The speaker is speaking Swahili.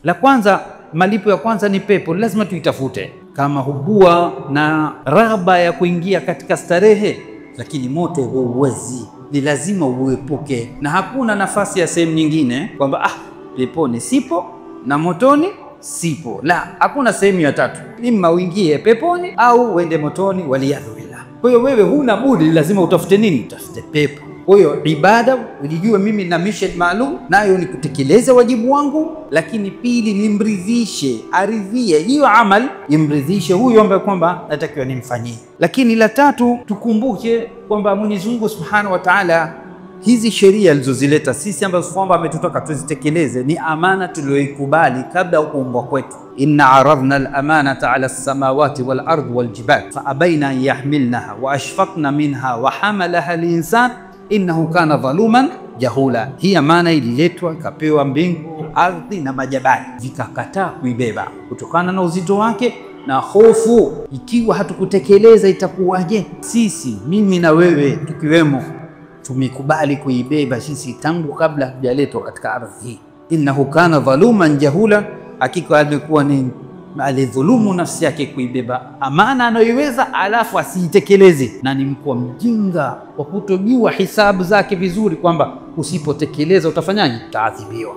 La kwanza, malipo ya kwanza ni pepo, lazima tuitafute. Kama hubua na raghba ya kuingia katika starehe, lakini moto huwezi, ni lazima uepuke, na hakuna nafasi ya sehemu nyingine kwamba peponi sipo na motoni sipo. La, hakuna sehemu ya tatu, ima uingie peponi au uende motoni, waliyadhu billah. Kwa hiyo wewe huna budi, lazima utafute nini? Utafute pepo. Kwa hiyo ibada, ulijue mimi na mission maalum, nayo ni kutekeleza wajibu wangu, lakini pili nimridhishe, aridhie hiyo amal, imridhishe huyo ambaye kwamba natakiwa nimfanyie. Lakini la tatu, tukumbuke kwamba Mwenyezi Mungu Subhanahu wa Ta'ala, hizi sheria alizozileta sisi ambazo kwamba ametutaka tuzitekeleze ni amana tuliyoikubali kabla ya kuumbwa kwetu. Inna aradna al-amanata ala as-samawati wal ardi wal jibal fa abaina an yahmilnaha wa ashfaqna minha wa hamalaha al-insan innahu kana dhaluman jahula. Hii amana ililetwa, ikapewa mbingu, ardhi na majabali, vikakataa kuibeba kutokana na uzito wake na hofu, ikiwa hatukutekeleza itakuwaje? Sisi, mimi na wewe tukiwemo, tumekubali kuibeba sisi tangu kabla hajaletwa katika ardhi hii. Innahu kana dhaluman jahula, hakika alikuwa ni alidhulumu nafsi yake kuibeba amana anayoiweza alafu asiitekeleze, na ni mkuu mjinga wa kutojua hisabu zake vizuri, kwamba usipotekeleza utafanyaje? Utaadhibiwa.